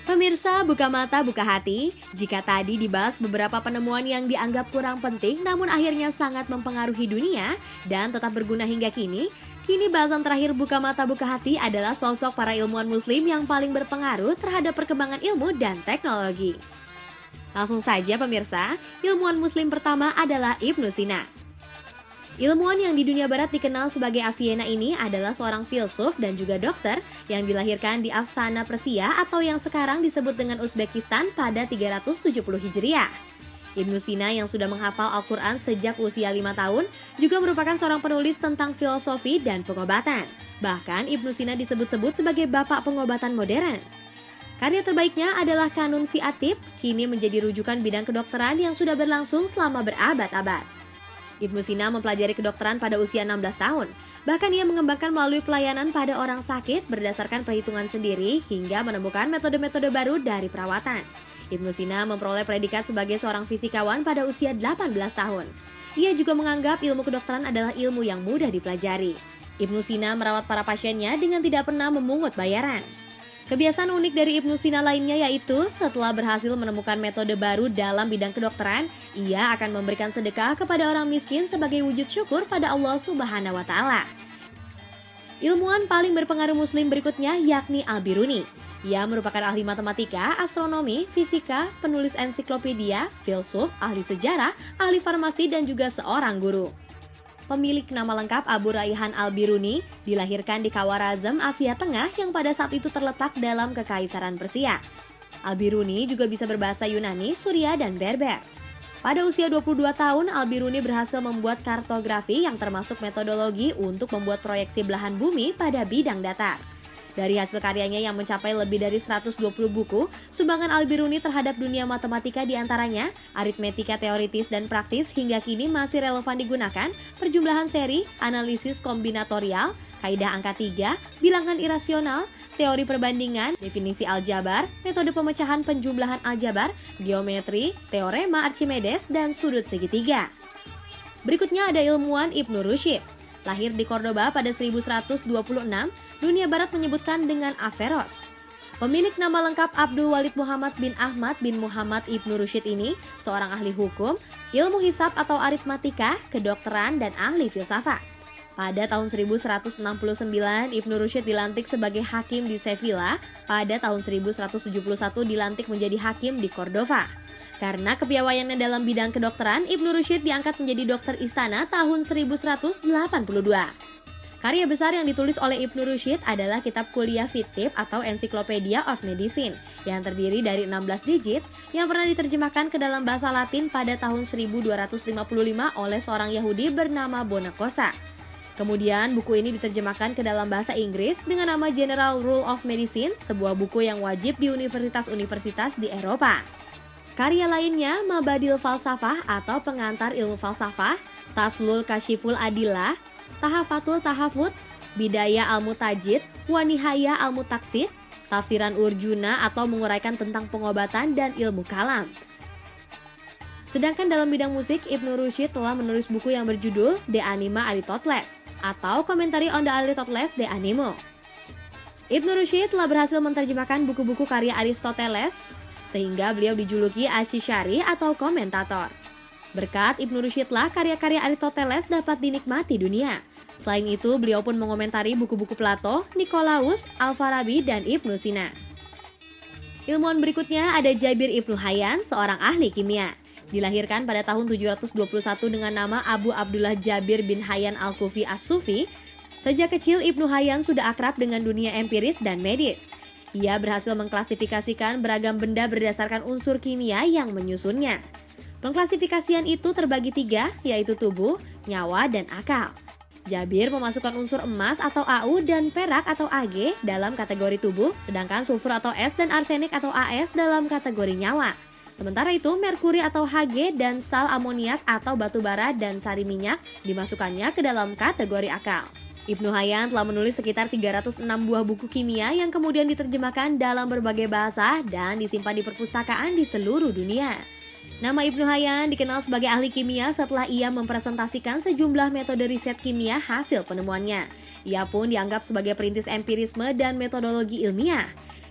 Pemirsa Buka Mata Buka Hati, jika tadi dibahas beberapa penemuan yang dianggap kurang penting namun akhirnya sangat mempengaruhi dunia dan tetap berguna hingga kini bahasan terakhir Buka Mata Buka Hati adalah sosok para ilmuwan muslim yang paling berpengaruh terhadap perkembangan ilmu dan teknologi. Langsung saja pemirsa, ilmuwan muslim pertama adalah Ibnu Sina. Ilmuwan yang di dunia barat dikenal sebagai Avicenna ini adalah seorang filsuf dan juga dokter yang dilahirkan di Afsana, Persia atau yang sekarang disebut dengan Uzbekistan pada 370 Hijriah. Ibnu Sina yang sudah menghafal Al-Quran sejak usia 5 tahun juga merupakan seorang penulis tentang filosofi dan pengobatan. Bahkan Ibnu Sina disebut-sebut sebagai bapak pengobatan modern. Karya terbaiknya adalah Kanun fi Atib, kini menjadi rujukan bidang kedokteran yang sudah berlangsung selama berabad-abad. Ibnu Sina mempelajari kedokteran pada usia 16 tahun. Bahkan ia mengembangkan melalui pelayanan pada orang sakit berdasarkan perhitungan sendiri hingga menemukan metode-metode baru dari perawatan. Ibnu Sina memperoleh predikat sebagai seorang fisikawan pada usia 18 tahun. Ia juga menganggap ilmu kedokteran adalah ilmu yang mudah dipelajari. Ibnu Sina merawat para pasiennya dengan tidak pernah memungut bayaran. Kebiasaan unik dari Ibnu Sina lainnya yaitu setelah berhasil menemukan metode baru dalam bidang kedokteran, ia akan memberikan sedekah kepada orang miskin sebagai wujud syukur pada Allah Subhanahu wa Ta'ala. Ilmuwan paling berpengaruh muslim berikutnya yakni Al-Biruni. Ia merupakan ahli matematika, astronomi, fisika, penulis ensiklopedia, filsuf, ahli sejarah, ahli farmasi dan juga seorang guru. Pemilik nama lengkap Abu Raihan Al-Biruni dilahirkan di Khawarazm, Asia Tengah yang pada saat itu terletak dalam Kekaisaran Persia. Al-Biruni juga bisa berbahasa Yunani, Surya, dan Berber. Pada usia 22 tahun, Al-Biruni berhasil membuat kartografi yang termasuk metodologi untuk membuat proyeksi belahan bumi pada bidang datar. Dari hasil karyanya yang mencapai lebih dari 120 buku, sumbangan Al-Biruni terhadap dunia matematika diantaranya aritmetika teoritis dan praktis hingga kini masih relevan digunakan, perjumlahan seri, analisis kombinatorial, kaidah angka 3, bilangan irasional, teori perbandingan, definisi aljabar, metode pemecahan penjumlahan aljabar, geometri, teorema Archimedes, dan sudut segitiga. Berikutnya ada ilmuwan Ibnu Rushd. Lahir di Cordoba pada 1126, dunia barat menyebutkan dengan Averroes. Pemilik nama lengkap Abdul Walid Muhammad bin Ahmad bin Muhammad Ibnu Rushd ini seorang ahli hukum, ilmu hisab atau aritmatika, kedokteran, dan ahli filsafat. Pada tahun 1169, Ibnu Rushd dilantik sebagai hakim di Sevilla. Pada tahun 1171 dilantik menjadi hakim di Cordova. Karena kepiawaiannya dalam bidang kedokteran, Ibnu Rushd diangkat menjadi dokter istana tahun 1182. Karya besar yang ditulis oleh Ibnu Rushd adalah kitab kuliah Fittib atau Encyclopedia of Medicine yang terdiri dari 16 digit yang pernah diterjemahkan ke dalam bahasa Latin pada tahun 1255 oleh seorang Yahudi bernama Bonacosa. Kemudian buku ini diterjemahkan ke dalam bahasa Inggris dengan nama General Rule of Medicine, sebuah buku yang wajib di universitas-universitas di Eropa. Karya lainnya Mabadil Falsafah atau pengantar ilmu falsafah, Taslul Kashiful Adillah, Tahafatul Tahafut, Bidaya Al-Mutajid, Wanihaya Al-Mutaksid, Tafsiran Urjuna atau menguraikan tentang pengobatan dan ilmu kalam. Sedangkan dalam bidang musik, Ibnu Rushd telah menulis buku yang berjudul De Anima Aristoteles atau Commentary on the Aristoteles de Animo. Ibnu Rushd telah berhasil menerjemahkan buku-buku karya Aristoteles sehingga beliau dijuluki Asy'ari atau komentator. Berkat Ibnu Rushd lah karya-karya Aristoteles dapat dinikmati dunia. Selain itu, beliau pun mengomentari buku-buku Plato, Nikolaus, Al-Farabi, dan Ibnu Sina. Ilmuwan berikutnya ada Jabir Ibnu Hayyan, seorang ahli kimia. Dilahirkan pada tahun 721 dengan nama Abu Abdullah Jabir bin Hayyan Al-Kufi As-Sufi. Sejak kecil Ibnu Hayyan sudah akrab dengan dunia empiris dan medis. Ia berhasil mengklasifikasikan beragam benda berdasarkan unsur kimia yang menyusunnya. Pengklasifikasian itu terbagi 3, yaitu tubuh, nyawa, dan akal. Jabir memasukkan unsur emas atau Au dan perak atau Ag dalam kategori tubuh, sedangkan sulfur atau S dan arsenik atau As dalam kategori nyawa. Sementara itu, merkuri atau Hg dan sal amoniak atau batu bara dan sari minyak dimasukkannya ke dalam kategori akal. Ibnu Hayyan telah menulis sekitar 306 buah buku kimia yang kemudian diterjemahkan dalam berbagai bahasa dan disimpan di perpustakaan di seluruh dunia. Nama Ibnu Hayyan dikenal sebagai ahli kimia setelah ia mempresentasikan sejumlah metode riset kimia hasil penemuannya. Ia pun dianggap sebagai perintis empirisme dan metodologi ilmiah.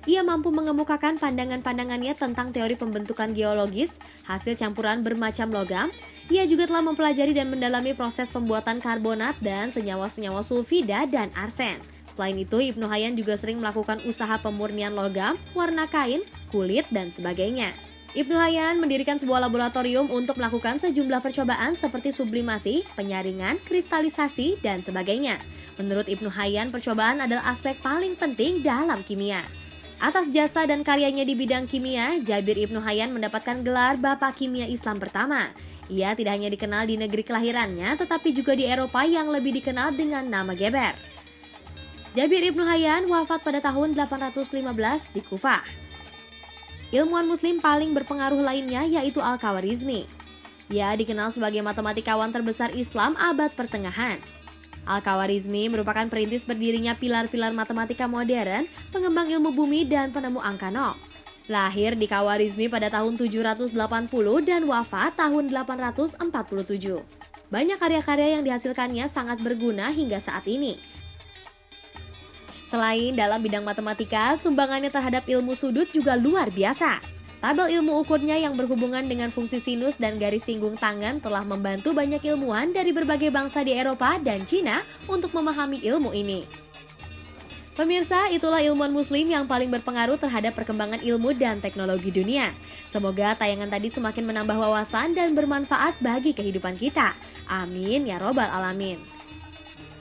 Ia mampu mengemukakan pandangan-pandangannya tentang teori pembentukan geologis, hasil campuran bermacam logam. Ia juga telah mempelajari dan mendalami proses pembuatan karbonat dan senyawa-senyawa sulfida dan arsen. Selain itu, Ibnu Hayyan juga sering melakukan usaha pemurnian logam, warna kain, kulit, dan sebagainya. Ibnu Hayyan mendirikan sebuah laboratorium untuk melakukan sejumlah percobaan seperti sublimasi, penyaringan, kristalisasi, dan sebagainya. Menurut Ibnu Hayyan, percobaan adalah aspek paling penting dalam kimia. Atas jasa dan karyanya di bidang kimia, Jabir Ibnu Hayyan mendapatkan gelar Bapak Kimia Islam pertama. Ia tidak hanya dikenal di negeri kelahirannya, tetapi juga di Eropa yang lebih dikenal dengan nama Geber. Jabir Ibnu Hayyan wafat pada tahun 815 di Kufah. Ilmuwan muslim paling berpengaruh lainnya yaitu Al-Khawarizmi. Ia dikenal sebagai matematikawan terbesar Islam abad pertengahan. Al-Khawarizmi merupakan perintis berdirinya pilar-pilar matematika modern, pengembang ilmu bumi, dan penemu angka nol. Lahir di Khawarizmi pada tahun 780 dan wafat tahun 847. Banyak karya-karya yang dihasilkannya sangat berguna hingga saat ini. Selain dalam bidang matematika, sumbangannya terhadap ilmu sudut juga luar biasa. Tabel ilmu ukurnya yang berhubungan dengan fungsi sinus dan garis singgung tangan telah membantu banyak ilmuwan dari berbagai bangsa di Eropa dan Cina untuk memahami ilmu ini. Pemirsa, itulah ilmuwan muslim yang paling berpengaruh terhadap perkembangan ilmu dan teknologi dunia. Semoga tayangan tadi semakin menambah wawasan dan bermanfaat bagi kehidupan kita. Amin ya robbal alamin.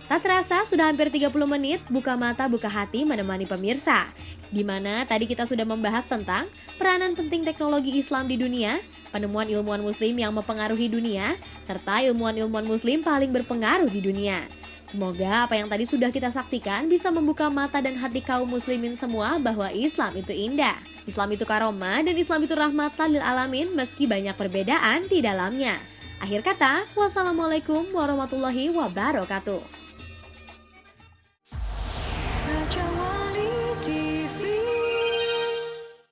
Tak terasa sudah hampir 30 menit buka mata buka hati menemani pemirsa. Di mana tadi kita sudah membahas tentang peranan penting teknologi Islam di dunia, penemuan ilmuwan muslim yang mempengaruhi dunia, serta ilmuwan-ilmuwan muslim paling berpengaruh di dunia. Semoga apa yang tadi sudah kita saksikan bisa membuka mata dan hati kaum muslimin semua bahwa Islam itu indah. Islam itu karomah dan Islam itu rahmatan lil alamin meski banyak perbedaan di dalamnya. Akhir kata, wassalamualaikum warahmatullahi wabarakatuh.